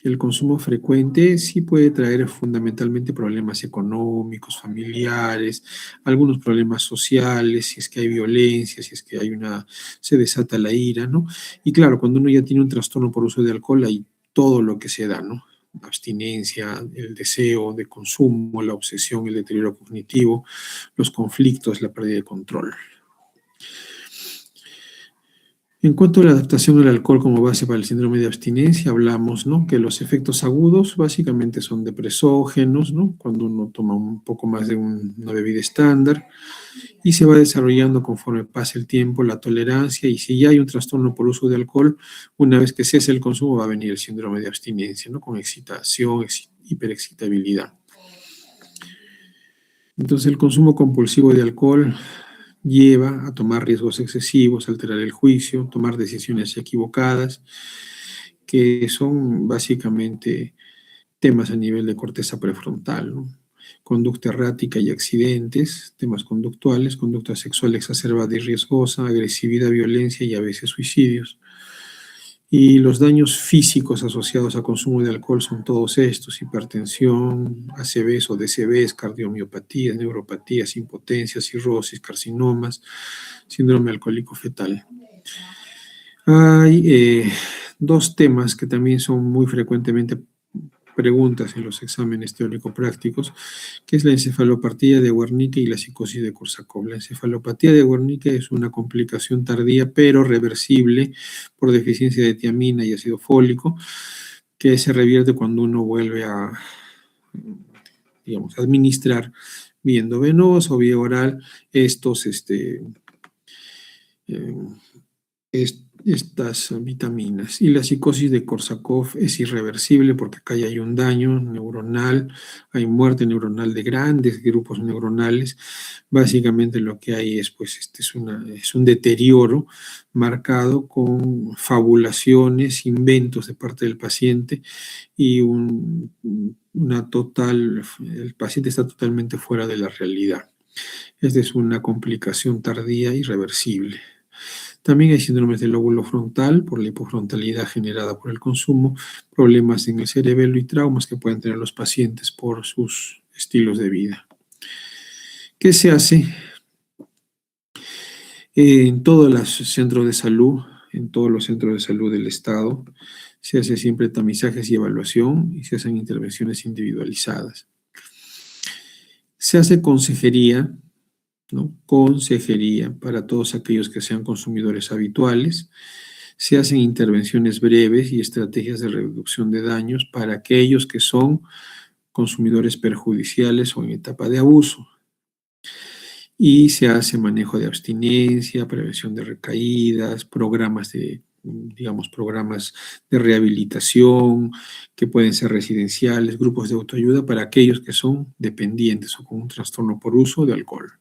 El consumo frecuente sí puede traer fundamentalmente problemas económicos, familiares, algunos problemas sociales, si es que hay violencia, si es que se desata la ira, ¿no? Y claro, cuando uno ya tiene un trastorno por uso de alcohol, hay todo lo que se da, ¿no? La abstinencia, el deseo de consumo, la obsesión, el deterioro cognitivo, los conflictos, la pérdida de control. En cuanto a la adaptación al alcohol como base para el síndrome de abstinencia, hablamos, ¿no?, que los efectos agudos básicamente son depresógenos, ¿no?, cuando uno toma un poco más de una bebida estándar, y se va desarrollando conforme pasa el tiempo la tolerancia, y si ya hay un trastorno por uso de alcohol, una vez que cese el consumo va a venir el síndrome de abstinencia, ¿no?, con excitación, hiperexcitabilidad. Entonces el consumo compulsivo de alcohol lleva a tomar riesgos excesivos, alterar el juicio, tomar decisiones equivocadas, que son básicamente temas a nivel de corteza prefrontal, ¿no? Conducta errática y accidentes, temas conductuales, conducta sexual exacerbada y riesgosa, agresividad, violencia y a veces suicidios. Y los daños físicos asociados a consumo de alcohol son todos estos: hipertensión, ACVs o DCVs, cardiomiopatías, neuropatías, impotencia, cirrosis, carcinomas, síndrome alcohólico fetal. Hay dos temas que también son muy frecuentemente preguntas en los exámenes teórico-prácticos, que es la encefalopatía de Wernicke y la psicosis de Korsakoff. La encefalopatía de Wernicke es una complicación tardía pero reversible por deficiencia de tiamina y ácido fólico, que se revierte cuando uno vuelve a, digamos, administrar vía endovenosa o vía oral estos eh, estas vitaminas. Y la psicosis de Korsakoff es irreversible porque acá ya hay un daño neuronal, hay muerte neuronal de grandes grupos neuronales. Básicamente lo que hay es, pues, es un deterioro marcado con fabulaciones, inventos de parte del paciente y el paciente está totalmente fuera de la realidad. Esta es una complicación tardía irreversible. También hay síndromes del lóbulo frontal por la hipofrontalidad generada por el consumo, problemas en el cerebelo y traumas que pueden tener los pacientes por sus estilos de vida. ¿Qué se hace? En todos los centros de salud, en todos los centros de salud del Estado, se hace siempre tamizajes y evaluación y se hacen intervenciones individualizadas. Se hace consejería, ¿no? Consejería para todos aquellos que sean consumidores habituales. Se hacen intervenciones breves y estrategias de reducción de daños para aquellos que son consumidores perjudiciales o en etapa de abuso. Y se hace manejo de abstinencia, prevención de recaídas, programas de rehabilitación que pueden ser residenciales, grupos de autoayuda para aquellos que son dependientes o con un trastorno por uso de alcohol.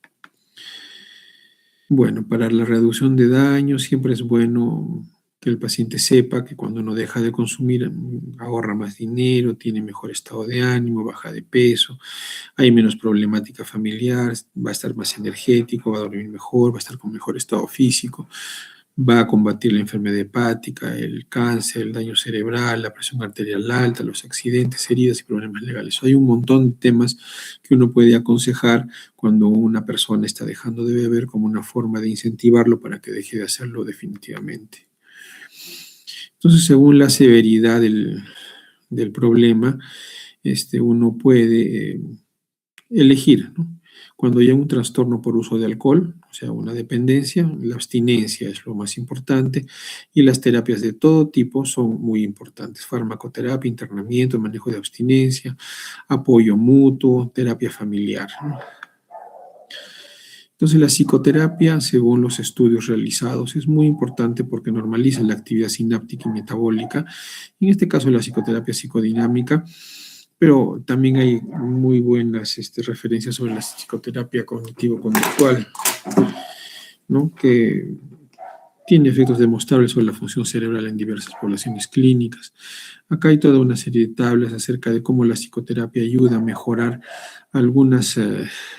Bueno, para la reducción de daños siempre es bueno que el paciente sepa que cuando uno deja de consumir ahorra más dinero, tiene mejor estado de ánimo, baja de peso, hay menos problemática familiar, va a estar más energético, va a dormir mejor, va a estar con mejor estado físico, va a combatir la enfermedad hepática, el cáncer, el daño cerebral, la presión arterial alta, los accidentes, heridas y problemas legales. Hay un montón de temas que uno puede aconsejar cuando una persona está dejando de beber como una forma de incentivarlo para que deje de hacerlo definitivamente. Entonces, según la severidad del problema, uno puede elegir, ¿no? Cuando hay un trastorno por uso de alcohol, o sea, una dependencia, la abstinencia es lo más importante y las terapias de todo tipo son muy importantes. Farmacoterapia, internamiento, manejo de abstinencia, apoyo mutuo, terapia familiar, ¿no? Entonces, la psicoterapia, según los estudios realizados, es muy importante porque normaliza la actividad sináptica y metabólica. En este caso, la psicoterapia psicodinámica, pero también hay muy buenas referencias sobre la psicoterapia cognitivo-conductual, ¿no? Que tiene efectos demostrables sobre la función cerebral en diversas poblaciones clínicas. Acá hay toda una serie de tablas acerca de cómo la psicoterapia ayuda a mejorar algunas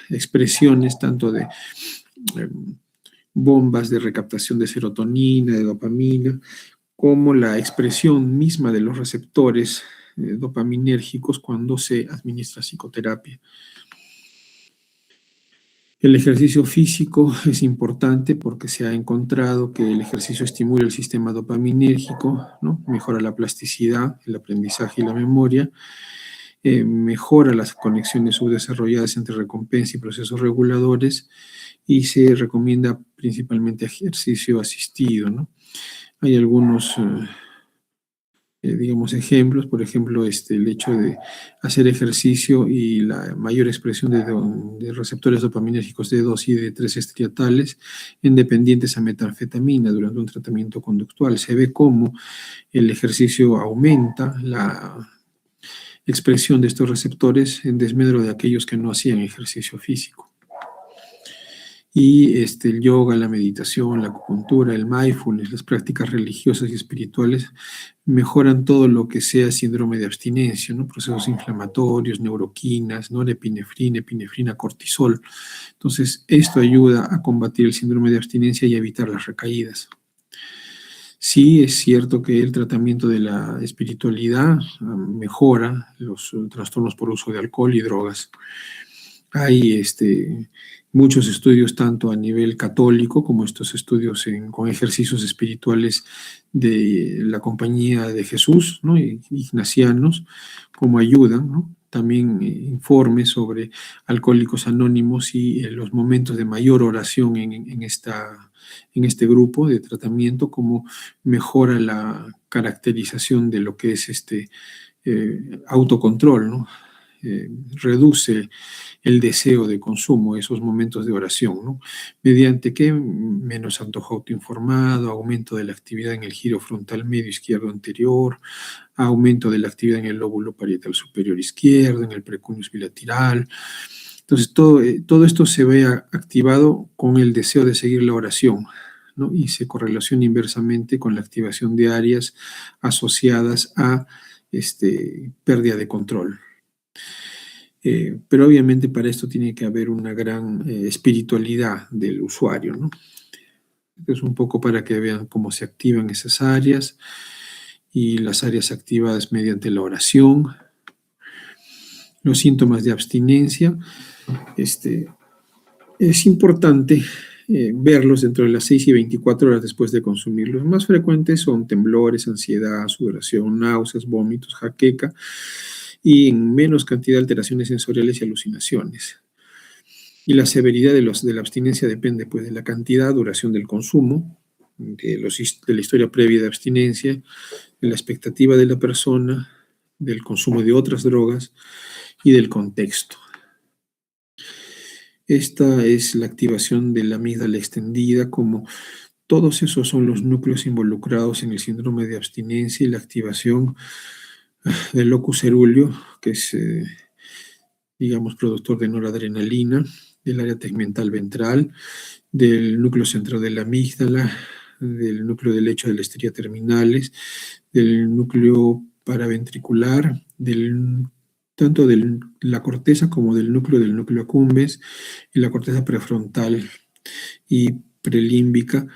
expresiones, tanto de bombas de recaptación de serotonina, de dopamina, como la expresión misma de los receptores dopaminérgicos cuando se administra psicoterapia. El ejercicio físico es importante porque se ha encontrado que el ejercicio estimula el sistema dopaminérgico, ¿no? Mejora la plasticidad, el aprendizaje y la memoria, mejora las conexiones subdesarrolladas entre recompensa y procesos reguladores y se recomienda principalmente ejercicio asistido, ¿no? Hay algunos ejemplos, por ejemplo, el hecho de hacer ejercicio y la mayor expresión de receptores dopaminérgicos de 2 y de 3 estriatales en dependientes a metanfetamina durante un tratamiento conductual. Se ve cómo el ejercicio aumenta la expresión de estos receptores en desmedro de aquellos que no hacían ejercicio físico. Y el yoga, la meditación, la acupuntura, el mindfulness, las prácticas religiosas y espirituales mejoran todo lo que sea síndrome de abstinencia, ¿no? Procesos inflamatorios, neuroquinas, norepinefrina, epinefrina, cortisol. Entonces, esto ayuda a combatir el síndrome de abstinencia y a evitar las recaídas. Sí, es cierto que el tratamiento de la espiritualidad mejora los trastornos por uso de alcohol y drogas. Hay muchos estudios tanto a nivel católico como estos estudios con ejercicios espirituales de la Compañía de Jesús, ¿no? Ignacianos, como ayudan, ¿no? También informes sobre Alcohólicos Anónimos y los momentos de mayor oración en este grupo de tratamiento, cómo mejora la caracterización de lo que es autocontrol, ¿no? Reduce el deseo de consumo, esos momentos de oración, ¿no? ¿Mediante qué? Menos antojo autoinformado, aumento de la actividad en el giro frontal medio izquierdo anterior, aumento de la actividad en el lóbulo parietal superior izquierdo, en el precuneus bilateral. Entonces, todo esto se ve activado con el deseo de seguir la oración, ¿no? Y se correlaciona inversamente con la activación de áreas asociadas a pérdida de control. Pero obviamente para esto tiene que haber una gran espiritualidad del usuario, ¿no? Es un poco para que vean cómo se activan esas áreas y las áreas activadas mediante la oración. Los síntomas de abstinencia, es importante verlos dentro de las 6 y 24 horas después de consumir. Los más frecuentes son temblores, ansiedad, sudoración, náuseas, vómitos, jaqueca y en menos cantidad alteraciones sensoriales y alucinaciones. Y la severidad de la abstinencia depende pues, de la cantidad, duración del consumo, de la historia previa de abstinencia, de la expectativa de la persona, del consumo de otras drogas y del contexto. Esta es la activación de la amígdala extendida, como todos esos son los núcleos involucrados en el síndrome de abstinencia y la activación del locus cerúleo, que es, digamos, productor de noradrenalina, del área tegmental ventral, del núcleo central de la amígdala, del núcleo del lecho de la histeria terminales, del núcleo paraventricular, tanto de la corteza como del núcleo accumbens y la corteza prefrontal y prelímbica.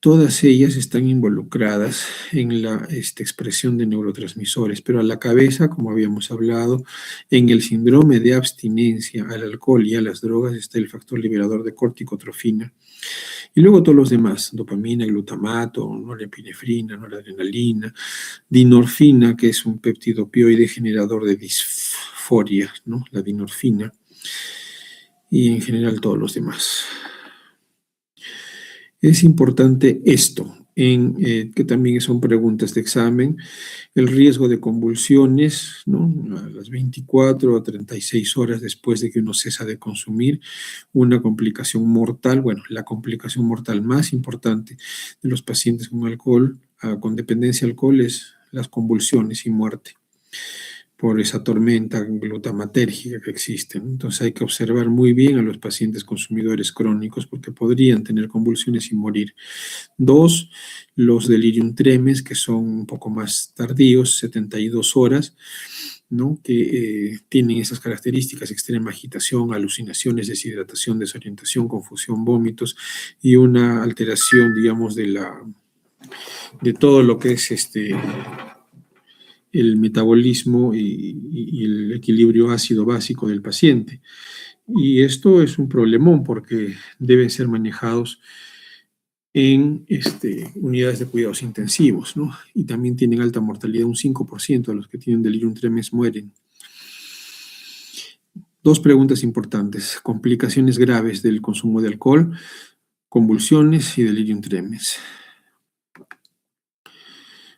Todas ellas están involucradas en la expresión de neurotransmisores, pero a la cabeza, como habíamos hablado, en el síndrome de abstinencia al alcohol y a las drogas está el factor liberador de corticotrofina. Y luego todos los demás, dopamina, glutamato, norepinefrina, noradrenalina, dinorfina, que es un péptido opioide generador de disforia, ¿no? La dinorfina, y en general todos los demás. Es importante esto, que también son preguntas de examen, el riesgo de convulsiones, ¿no? A las 24 a 36 horas después de que uno cesa de consumir, una complicación mortal, bueno, la complicación mortal más importante de los pacientes con alcohol, con dependencia al alcohol, es las convulsiones y muerte por esa tormenta glutamatérgica que existe, ¿no? Entonces hay que observar muy bien a los pacientes consumidores crónicos porque podrían tener convulsiones y morir. 2, los delirium tremens, que son un poco más tardíos, 72 horas, ¿no? Que tienen esas características: extrema agitación, alucinaciones, deshidratación, desorientación, confusión, vómitos y una alteración, digamos, de todo lo que es el metabolismo y el equilibrio ácido básico del paciente. Y esto es un problemón porque deben ser manejados en unidades de cuidados intensivos, ¿no? Y también tienen alta mortalidad, un 5% de los que tienen delirium tremens mueren. 2 preguntas importantes: complicaciones graves del consumo de alcohol, convulsiones y delirium tremens.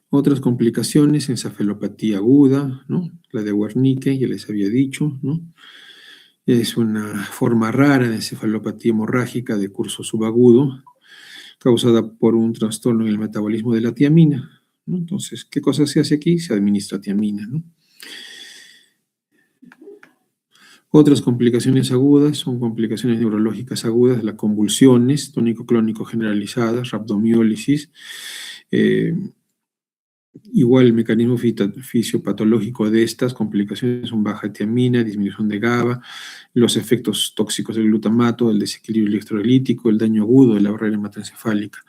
Otras complicaciones: encefalopatía aguda, ¿no? La de Wernicke, ya les había dicho, ¿no? Es una forma rara de encefalopatía hemorrágica de curso subagudo, causada por un trastorno en el metabolismo de la tiamina, ¿no? Entonces, ¿qué cosa se hace aquí? Se administra tiamina, ¿no? Otras complicaciones agudas son complicaciones neurológicas agudas, las convulsiones tónico-clónico generalizadas, rhabdomiólisis, Igual el mecanismo fisiopatológico de estas complicaciones son baja tiamina, disminución de GABA, los efectos tóxicos del glutamato, el desequilibrio electrolítico, el daño agudo de la barrera hematoencefálica.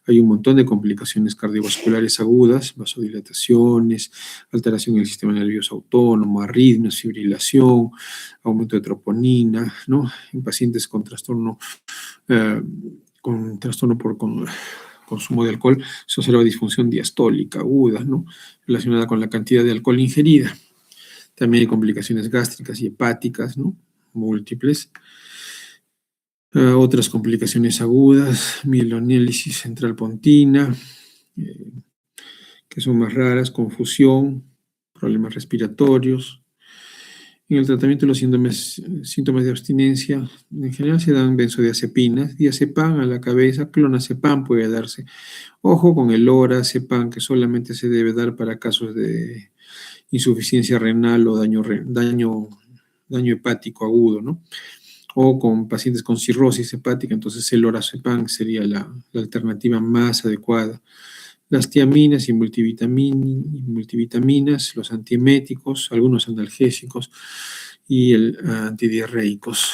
Hay un montón de complicaciones cardiovasculares agudas, vasodilataciones, alteración del sistema nervioso autónomo, arritmias, fibrilación, aumento de troponina, ¿no? En pacientes con trastorno por consumo de alcohol, se observa disfunción diastólica aguda, ¿no? Relacionada con la cantidad de alcohol ingerida. También hay complicaciones gástricas y hepáticas, ¿no? Múltiples. Otras complicaciones agudas, mieloniélisis central pontina, que son más raras, confusión, problemas respiratorios. En el tratamiento de los síntomas de abstinencia, en general se dan benzodiazepinas, diazepam a la cabeza, clonazepam puede darse. Ojo con el lorazepam, que solamente se debe dar para casos de insuficiencia renal o daño hepático agudo, ¿no? O con pacientes con cirrosis hepática, entonces el lorazepam sería la alternativa más adecuada. Las tiaminas y multivitaminas, los antieméticos, algunos analgésicos y antidiarreicos.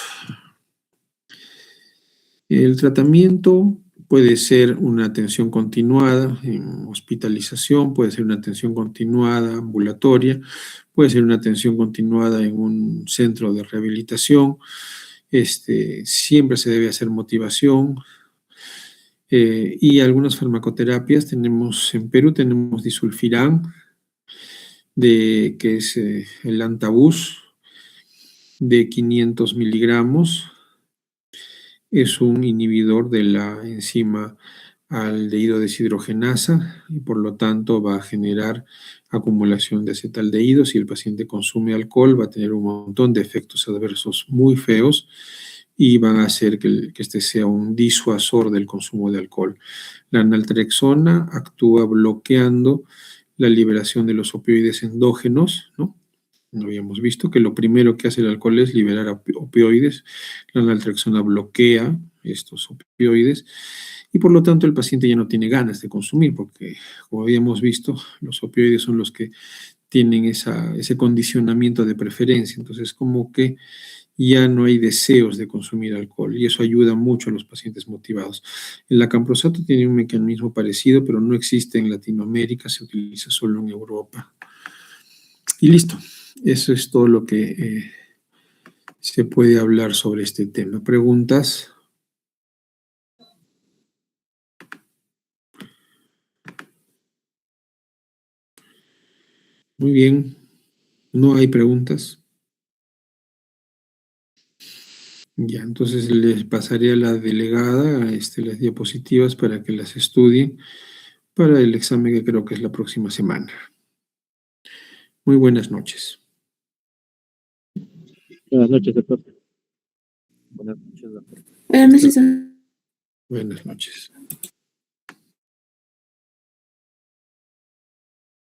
El tratamiento puede ser una atención continuada en hospitalización, puede ser una atención continuada ambulatoria, puede ser una atención continuada en un centro de rehabilitación. Siempre se debe hacer motivación. Y algunas farmacoterapias en Perú tenemos disulfiram, que es el antabús, de 500 miligramos. Es un inhibidor de la enzima aldehído deshidrogenasa y por lo tanto va a generar acumulación de acetaldehído. Si el paciente consume alcohol, va a tener un montón de efectos adversos muy feos y van a hacer que este sea un disuasor del consumo de alcohol. La naltrexona actúa bloqueando la liberación de los opioides endógenos, ¿no? No habíamos visto que lo primero que hace el alcohol es liberar opioides. La naltrexona bloquea estos opioides y por lo tanto el paciente ya no tiene ganas de consumir porque, como habíamos visto, los opioides son los que tienen ese condicionamiento de preferencia. Entonces, como que ya no hay deseos de consumir alcohol y eso ayuda mucho a los pacientes motivados. El acamprosato tiene un mecanismo parecido, pero no existe en Latinoamérica, se utiliza solo en Europa. Y listo, eso es todo lo que se puede hablar sobre este tema. ¿Preguntas? Muy bien, no hay preguntas. Ya, entonces les pasaré a la delegada las diapositivas para que las estudien para el examen que creo que es la próxima semana. Muy buenas noches. Buenas noches, doctor. Buenas noches, doctor. Buenas noches. Buenas noches.